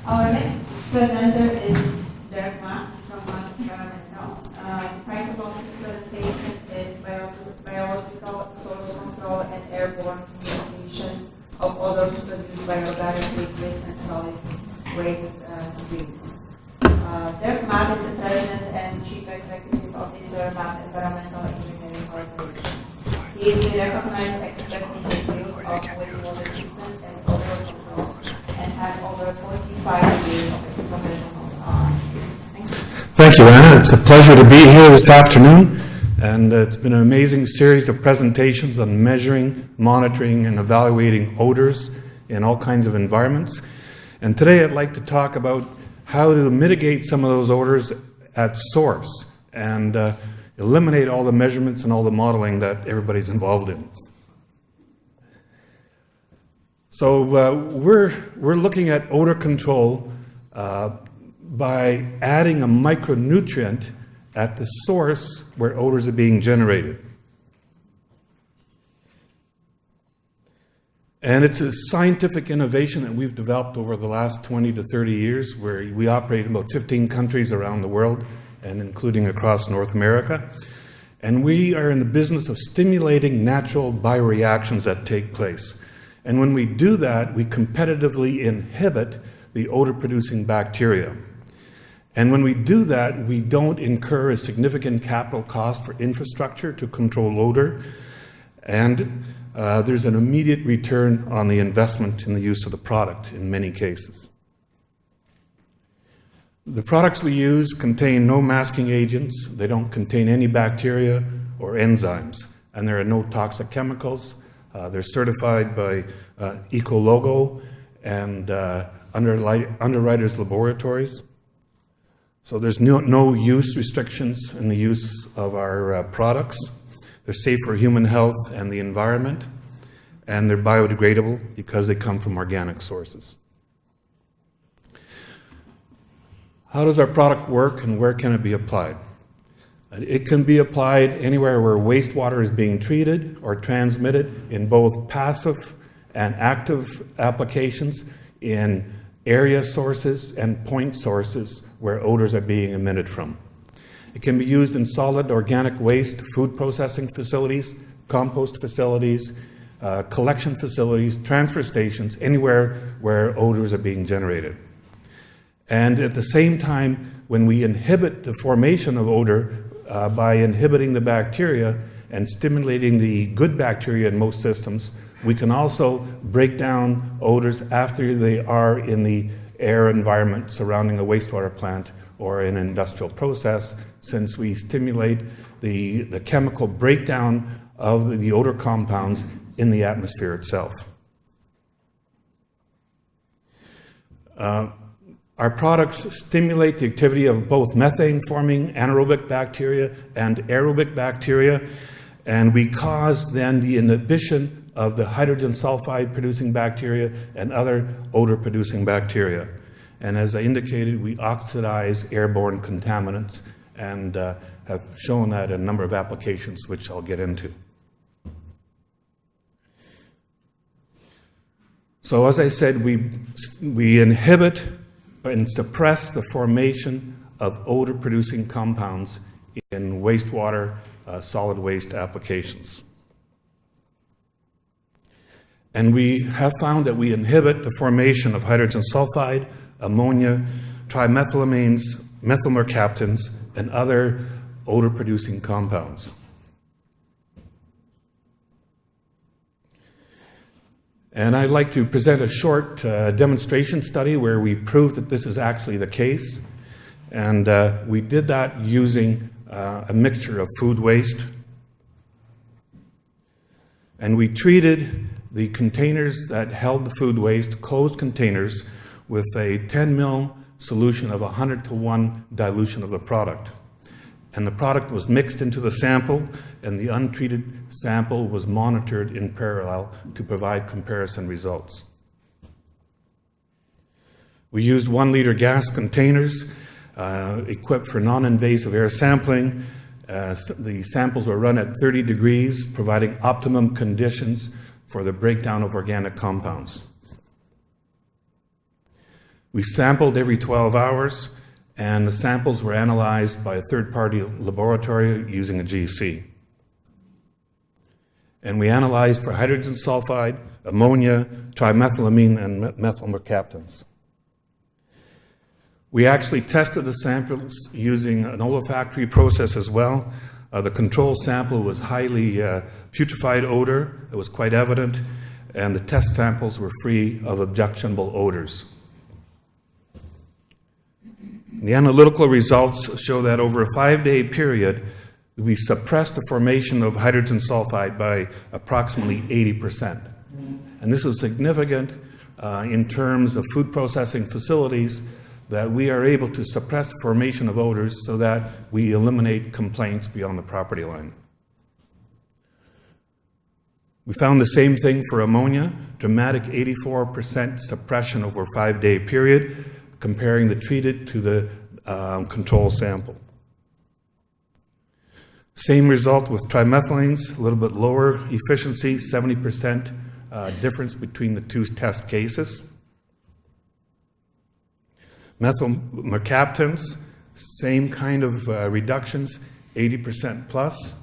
Our next presenter is Derk Maat from Environmental. The title of his presentation is Biological Source Control and Airborne Mitigation of Odors Produced by Organic Liquid and Solid Waste Streams. Derk Maat is the President and Chief Executive Officer of Environmental Engineering Corporation. He is a recognized expert in the field of wastewater treatment and odor control and has over 45 years of professional experience. Thank you, Anna. It's a pleasure to be here this afternoon, and it's been an amazing series of presentations on measuring, monitoring, and evaluating odors in all kinds of environments. And today I'd like to talk about how to mitigate some of those odors at source and eliminate all the measurements and all the modeling that everybody's involved in. So we're looking at odor control by adding a micronutrient at the source where odors are being generated. And it's a scientific innovation that we've developed over the last 20 to 30 years, where we operate in about 15 countries around the world, and including across North America. And we are in the business of stimulating natural bioreactions that take place. And when we do that, we competitively inhibit the odor-producing bacteria. And when we do that, we don't incur a significant capital cost for infrastructure to control odor, and there's an immediate return on the investment in the use of the product in many cases. The products we use contain no masking agents, they don't contain any bacteria or enzymes, and there are no toxic chemicals. They're certified by Ecologo and Underwriters Laboratories. So there's no use restrictions in the use of our products. They're safe for human health and the environment, and they're biodegradable because they come from organic sources. How does our product work and where can it be applied? It can be applied anywhere where wastewater is being treated or transmitted in both passive and active applications, in area sources and point sources where odors are being emitted from. It can be used in solid organic waste, food processing facilities, compost facilities, collection facilities, transfer stations, anywhere where odors are being generated. And at the same time, when we inhibit the formation of odor by inhibiting the bacteria and stimulating the good bacteria in most systems, we can also break down odors after they are in the air environment surrounding a wastewater plant or an industrial process, since we stimulate the chemical breakdown of the odor compounds in the atmosphere itself. Our products stimulate the activity of both methane-forming anaerobic bacteria and aerobic bacteria, and we cause then the inhibition of the hydrogen sulfide-producing bacteria and other odor-producing bacteria. And as I indicated, we oxidize airborne contaminants and have shown that in a number of applications, which I'll get into. So as I said, we inhibit and suppress the formation of odor-producing compounds in wastewater, solid waste applications. And we have found that we inhibit the formation of hydrogen sulfide, ammonia, trimethylamines, methyl mercaptans, and other odor-producing compounds. And I'd like to present a short demonstration study where we proved that this is actually the case. And we did that using a mixture of food waste. And we treated the containers that held the food waste, closed containers, with a 10 ml solution of 100-to-1 dilution of the product. And the product was mixed into the sample, and the untreated sample was monitored in parallel to provide comparison results. We used 1-liter gas containers equipped for non-invasive air sampling. The samples were run at 30 degrees, providing optimum conditions for the breakdown of organic compounds. We sampled every 12 hours, and the samples were analyzed by a third-party laboratory using a GC. And we analyzed for hydrogen sulfide, ammonia, trimethylamine, and methyl mercaptans. We actually tested the samples using an olfactory process as well. The control sample was highly putrefied odor. It was quite evident, and the test samples were free of objectionable odors. The analytical results show that over a 5-day period, we suppressed the formation of hydrogen sulfide by approximately 80%. And this is significant in terms of food processing facilities, that we are able to suppress formation of odors so that we eliminate complaints beyond the property line. We found the same thing for ammonia, dramatic 84% suppression over a 5-day period, comparing the treated to the control sample. Same result with trimethylines, a little bit lower efficiency, 70% difference between the two test cases. Methyl mercaptans, same kind of reductions, 80% plus.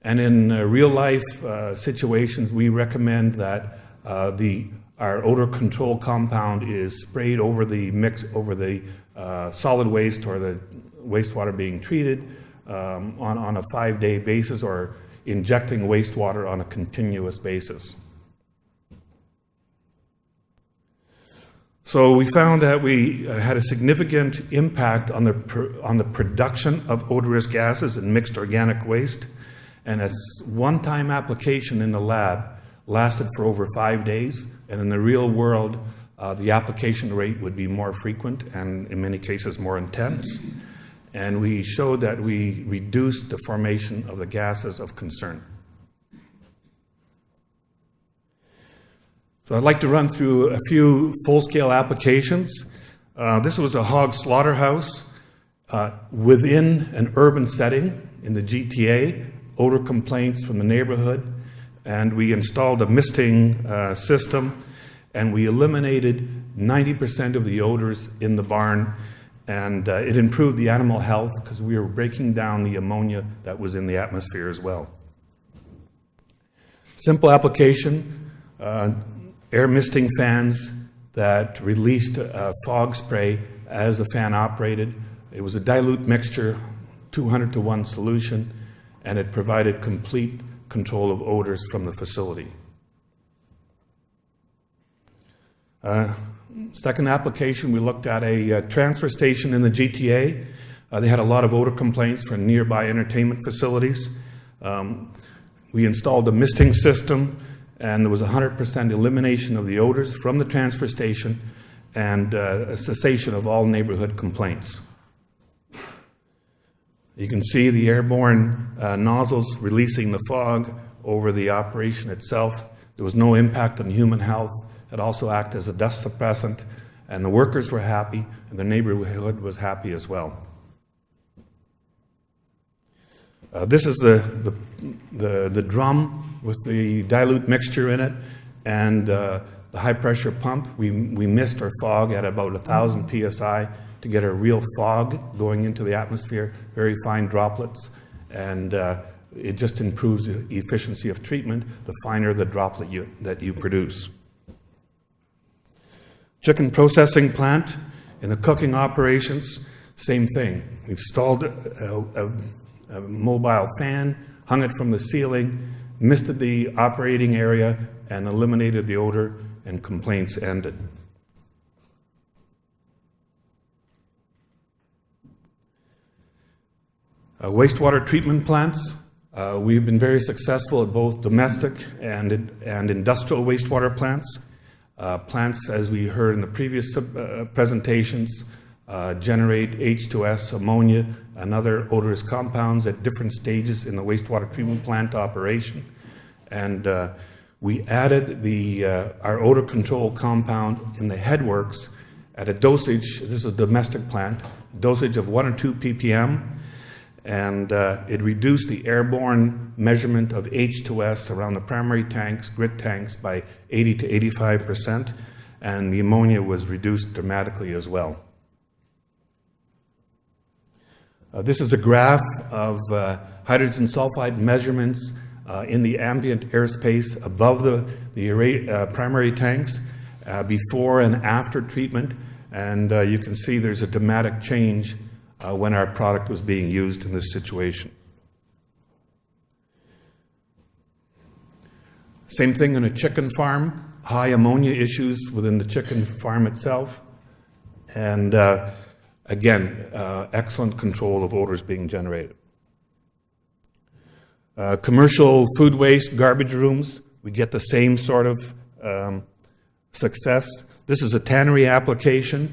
And in real life situations, we recommend that our odor control compound is sprayed over the solid waste or the wastewater being treated on a 5-day basis, or injecting wastewater on a continuous basis. So we found that we had a significant impact on the production of odorous gases and mixed organic waste, and a one-time application in the lab lasted for over 5 days, and in the real world, the application rate would be more frequent and in many cases more intense. And we showed that we reduced the formation of the gases of concern. So I'd like to run through a few full-scale applications. This was a hog slaughterhouse within an urban setting in the GTA, odor complaints from the neighborhood, and we installed a misting system, and we eliminated 90% of the odors in the barn, and it improved the animal health because we were breaking down the ammonia that was in the atmosphere as well. Simple application, air misting fans that released fog spray as the fan operated. It was a dilute mixture, 200-to-1 solution, and it provided complete control of odors from the facility. Second application, we looked at a transfer station in the GTA. They had a lot of odor complaints from nearby entertainment facilities. We installed a misting system, and there was 100% elimination of the odors from the transfer station and a cessation of all neighborhood complaints. You can see the airborne nozzles releasing the fog over the operation itself. There was no impact on human health. It also acted as a dust suppressant, and the workers were happy, and the neighborhood was happy as well. This is the drum with the dilute mixture in it, and the high-pressure pump. We missed our fog at about 1,000 psi to get a real fog going into the atmosphere, very fine droplets, and it just improves the efficiency of treatment the finer the droplet that you produce. Chicken processing plant in the cooking operations, same thing. We installed a mobile fan, hung it from the ceiling, misted the operating area, and eliminated the odor, and complaints ended. Wastewater treatment plants. We've been very successful at both domestic and industrial wastewater plants. Plants, as we heard in the previous presentations, generate H2S, ammonia, and other odorous compounds at different stages in the wastewater treatment plant operation. And we added our odor control compound in the headworks at a dosage, this is a domestic plant, dosage of 1 or 2 ppm, and it reduced the airborne measurement of H2S around the primary tanks, grit tanks, by 80 to 85%, and the ammonia was reduced dramatically as well. This is a graph of hydrogen sulfide measurements in the ambient airspace above the primary tanks before and after treatment, and you can see there's a dramatic change when our product was being used in this situation. Same thing in a chicken farm, high ammonia issues within the chicken farm itself, and again, excellent control of odors being generated. Commercial food waste, garbage rooms, we get the same sort of success. This is a tannery application.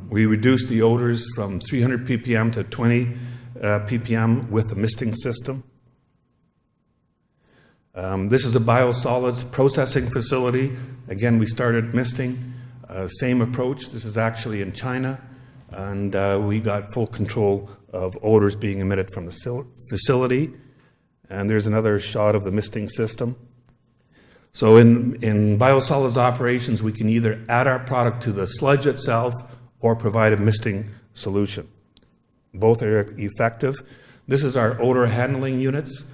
We reduced the odors from 300 ppm to 20 ppm with the misting system. This is a biosolids processing facility. Again, we started misting. Same approach. This is actually in China, and we got full control of odors being emitted from the facility. And there's another shot of the misting system. So in biosolids operations, we can either add our product to the sludge itself or provide a misting solution. Both are effective. This is our odor handling units.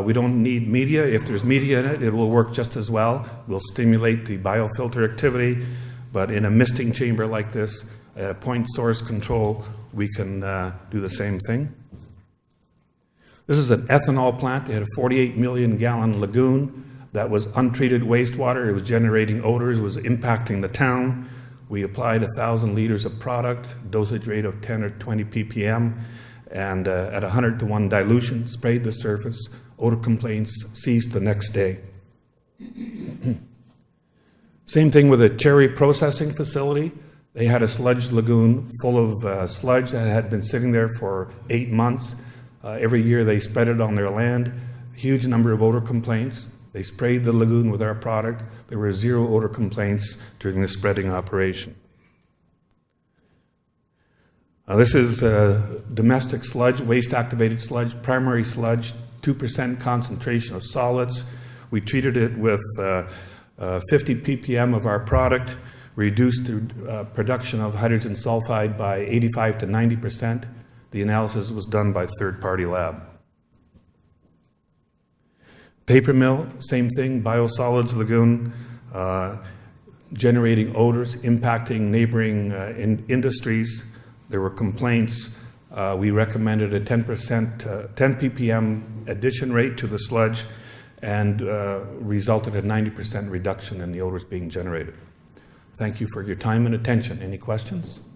We don't need media. If there's media in it, it will work just as well. We'll stimulate the biofilter activity, but in a misting chamber like this, at a point source control, we can do the same thing. This is an ethanol plant. It had a 48 million gallon lagoon that was untreated wastewater. It was generating odors, was impacting the town. We applied 1,000 liters of product, dosage rate of 10 or 20 ppm, and at 100-to-1 dilution, sprayed the surface. Odor complaints ceased the next day. Same thing with a cherry processing facility. They had a sludge lagoon full of sludge that had been sitting there for 8 months. Every year they spread it on their land. Huge number of odor complaints. They sprayed the lagoon with our product. There were 0 odor complaints during the spreading operation. This is domestic sludge, waste-activated sludge, primary sludge, 2% concentration of solids. We treated it with 50 ppm of our product, reduced the production of hydrogen sulfide by 85 to 90%. The analysis was done by a third-party lab. Paper mill, same thing, biosolids lagoon, generating odors, impacting neighboring industries. There were complaints. We recommended a 10 ppm addition rate to the sludge, and resulted in 90% reduction in the odors being generated. Thank you for your time and attention. Any questions?